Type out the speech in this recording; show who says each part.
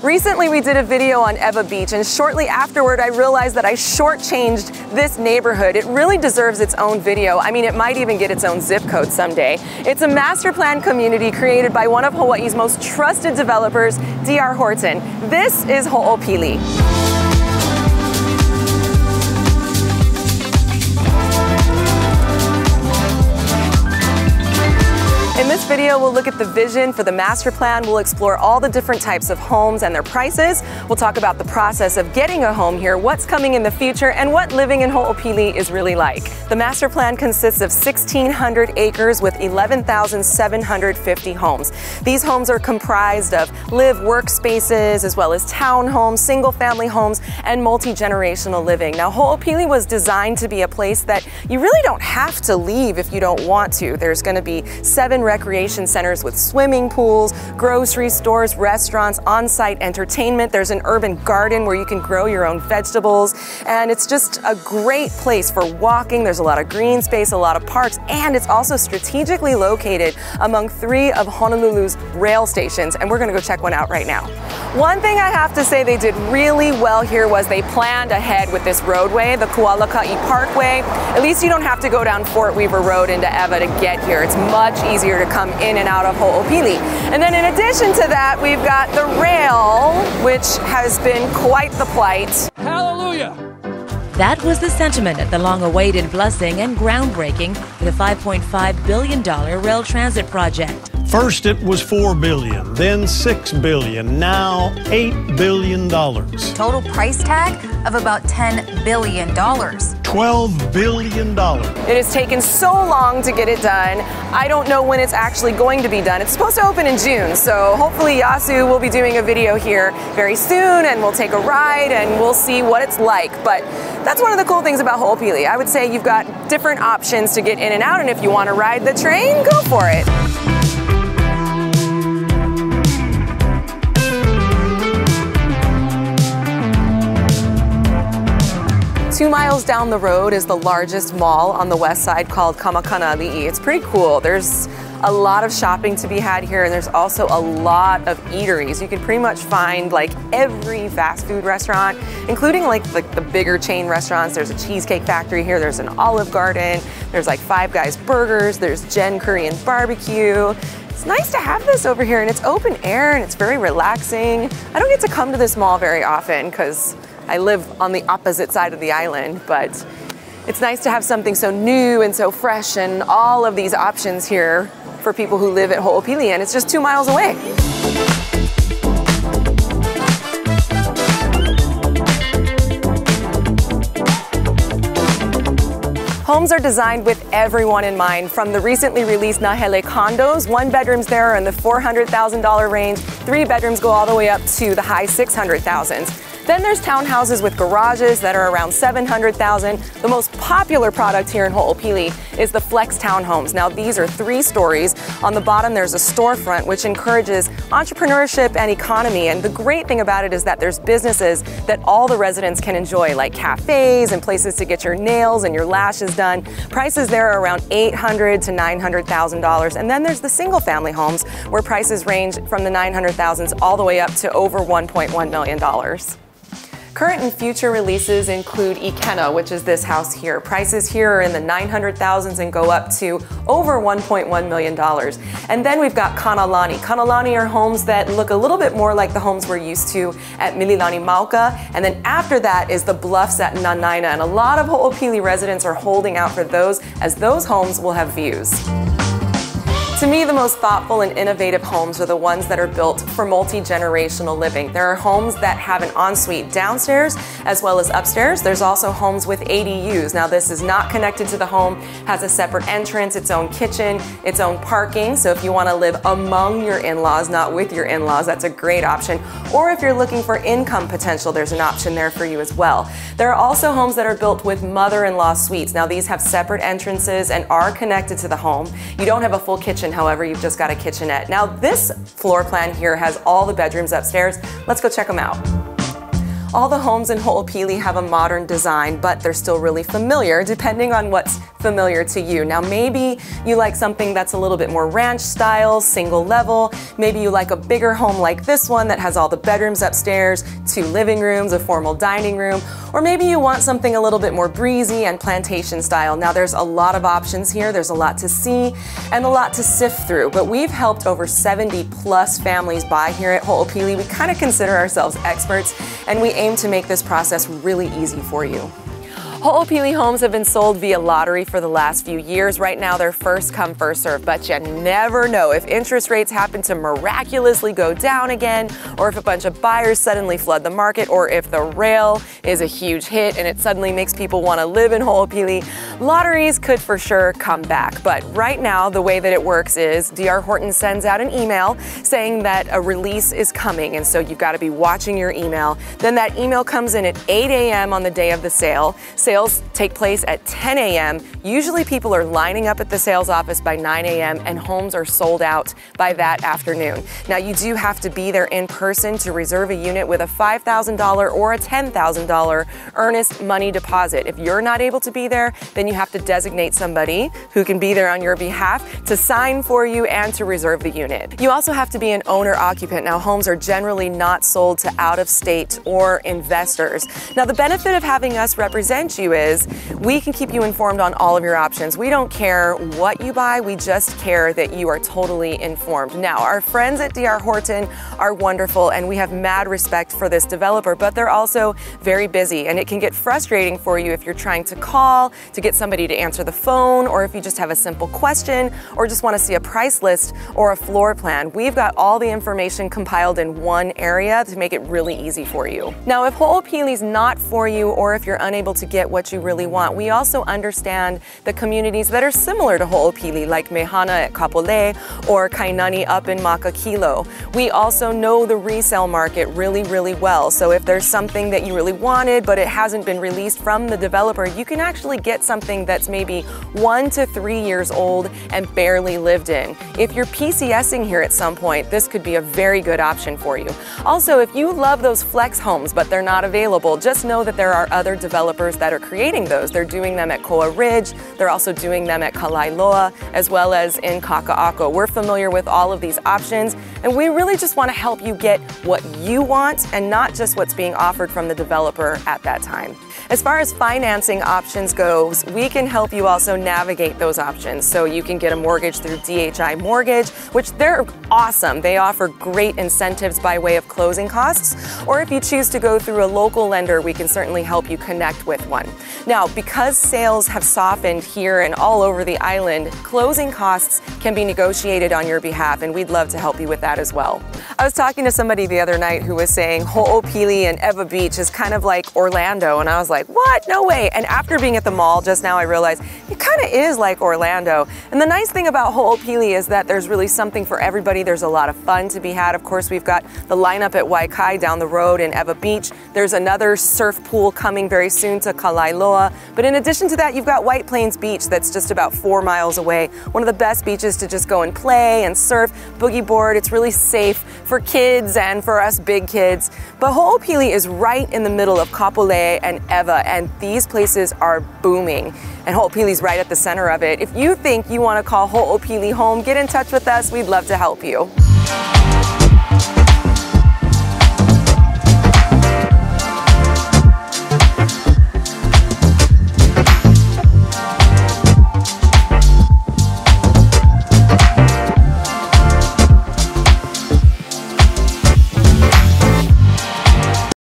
Speaker 1: Recently we did a video on Ewa Beach, and shortly afterward I realized that I shortchanged this neighborhood. It really deserves its own video. I mean, it might even get its own zip code someday. It's a master plan community created by one of Hawaii's most trusted developers, D.R. Horton. This is Ho'opili. In this video, we'll look at the vision for the master plan. We'll explore all the different types of homes and their prices. We'll talk about the process of getting a home here, what's coming in the future, and what living in Ho'opili is really like. The master plan consists of 1,600 acres with 11,750 homes. These homes are comprised of live workspaces, as well as townhomes, single-family homes, and multi-generational living. Now, Ho'opili was designed to be a place that you really don't have to leave if you don't want to. There's going to be 7 recreation centers with swimming pools, grocery stores, restaurants, on-site entertainment. There's an urban garden where you can grow your own vegetables, and it's just a great place for walking. There's a lot of green space, a lot of parks, and it's also strategically located among 3 of Honolulu's rail stations, and we're gonna go check one out right now. One thing I have to say they did really well here was they planned ahead with this roadway, the Kualaka'i Parkway. At least you don't have to go down Fort Weaver Road into Ewa to get here. It's much easier to come in and out of Ho'opili. And then in addition to that, we've got the rail, which has been quite the plight. Hallelujah!
Speaker 2: That was the sentiment at the long-awaited blessing and groundbreaking for the $5.5 billion rail transit project.
Speaker 3: First it was $4 billion, then $6 billion, now $8 billion.
Speaker 4: Total price tag of about $10 billion.
Speaker 3: $12 billion.
Speaker 1: It has taken so long to get it done. I don't know when it's actually going to be done. It's supposed to open in June, so hopefully Yasu will be doing a video here very soon, and we'll take a ride and we'll see what it's like. But that's one of the cool things about Ho'opili. I would say you've got different options to get in and out, and if you want to ride the train, go for it. Two miles down the road is the largest mall on the west side called Kamakana-Ali'i. It's pretty cool. There's a lot of shopping to be had here, and there's also a lot of eateries. You can pretty much find like every fast food restaurant, including like the bigger chain restaurants. There's a Cheesecake Factory here, there's an Olive Garden, there's like Five Guys Burgers, there's Jen Korean Barbecue. It's nice to have this over here, and it's open air and it's very relaxing. I don't get to come to this mall very often because I live on the opposite side of the island, but it's nice to have something so new and so fresh and all of these options here for people who live at Ho'opili, and it's just 2 miles away. Homes are designed with everyone in mind, from the recently released Nahele condos. 1-bedrooms there are in the $400,000 range. 3 bedrooms go all the way up to the high $600,000s. Then there's townhouses with garages that are around $700,000. The most popular product here in Ho'opili is the Flex townhomes. Now these are 3 stories. On the bottom there's a storefront which encourages entrepreneurship and economy, and the great thing about it is that there's businesses that all the residents can enjoy, like cafes and places to get your nails and your lashes done. Prices there are around $800,000 to $900,000. And then there's the single family homes where prices range from the $900,000s all the way up to over $1.1 million. Current and future releases include Ikena, which is this house here. Prices here are in the $900,000s and go up to over $1.1 million. And then we've got Kanalani. Kanalani are homes that look a little bit more like the homes we're used to at Mililani Mauka. And then after that is the Bluffs at Nanaina. And a lot of Ho'opili residents are holding out for those, as those homes will have views. To me, the most thoughtful and innovative homes are the ones that are built for multi-generational living. There are homes that have an ensuite downstairs as well as upstairs. There's also homes with ADUs. Now this is not connected to the home, has a separate entrance, its own kitchen, its own parking. So if you want to live among your in-laws, not with your in-laws, that's a great option. Or if you're looking for income potential, there's an option there for you as well. There are also homes that are built with mother-in-law suites. Now these have separate entrances and are connected to the home. You don't have a full kitchen, however, you've just got a kitchenette. Now this floor plan here has all the bedrooms upstairs. Let's go check them out. All the homes in Ho'opili have a modern design, but they're still really familiar, depending on what's familiar to you. Now, maybe you like something that's a little bit more ranch style, single level. Maybe you like a bigger home like this one that has all the bedrooms upstairs, 2 living rooms, a formal dining room. Or maybe you want something a little bit more breezy and plantation style. Now, there's a lot of options here. There's a lot to see and a lot to sift through, but we've helped over 70 plus families buy here at Ho'opili. We kind of consider ourselves experts, and we aim to make this process really easy for you. Ho'opili homes have been sold via lottery for the last few years. Right now, they're first come, first served, but you never know if interest rates happen to miraculously go down again, or if a bunch of buyers suddenly flood the market, or if the rail is a huge hit and it suddenly makes people want to live in Ho'opili. Lotteries could for sure come back, but right now, the way that it works is D.R. Horton sends out an email saying that a release is coming, and so you've got to be watching your email. Then that email comes in at 8 a.m. on the day of the sale. Sales take place at 10 a.m. Usually people are lining up at the sales office by 9 a.m. and homes are sold out by that afternoon. Now, you do have to be there in person to reserve a unit with a $5,000 or a $10,000 earnest money deposit. If you're not able to be there, then you have to designate somebody who can be there on your behalf to sign for you and to reserve the unit. You also have to be an owner-occupant. Now, homes are generally not sold to out-of-state or investors. Now, the benefit of having us represent you is we can keep you informed on all of your options. We don't care what you buy, we just care that you are totally informed. Now, our friends at D.R. Horton are wonderful, and we have mad respect for this developer, but they're also very busy, and it can get frustrating for you if you're trying to call to get somebody to answer the phone, or if you just have a simple question, or just want to see a price list or a floor plan. We've got all the information compiled in one area to make it really easy for you. Now, if Ho'opili's not for you, or if you're unable to get what you really want, we also understand the communities that are similar to Ho'opili, like Mehana at Kapolei or Kainani up in Makakilo. We also know the resale market really, really well. So if there's something that you really wanted, but it hasn't been released from the developer, you can actually get something that's maybe 1 to 3 years old and barely lived in. If you're PCSing here at some point, this could be a very good option for you. Also, if you love those flex homes, but they're not available, just know that there are other developers that are creating those. They're doing them at Koa Ridge, they're also doing them at Kalailoa, as well as in Kaka'ako. We're familiar with all of these options, and we really just want to help you get what you want and not just what's being offered from the developer at that time. As far as financing options goes, we can help you also navigate those options. So you can get a mortgage through DHI Mortgage, which they're awesome. They offer great incentives by way of closing costs. Or if you choose to go through a local lender, we can certainly help you connect with one. Now, because sales have softened here and all over the island, closing costs can be negotiated on your behalf, and we'd love to help you with that as well. I was talking to somebody the other night who was saying Ho'opili and Ewa Beach is kind of like Orlando, and I was like, what? No way. And after being at the mall just now, I realized it kind of is like Orlando. And the nice thing about Ho'opili is that there's really something for everybody. There's a lot of fun to be had. Of course, we've got the lineup at Waikai down the road in Ewa Beach. There's another surf pool coming very soon to Kalailoa. But in addition to that, you've got White Plains Beach that's just about 4 miles away. One of the best beaches to just go and play and surf, boogie board. It's really safe for kids and for us big kids. But Ho'opili is right in the middle of Kapolei and Ewa, and these places are booming. And Ho'opili's right at the center of it. If you think you want to call Ho'opili home, get in touch with us. We'd love to help you.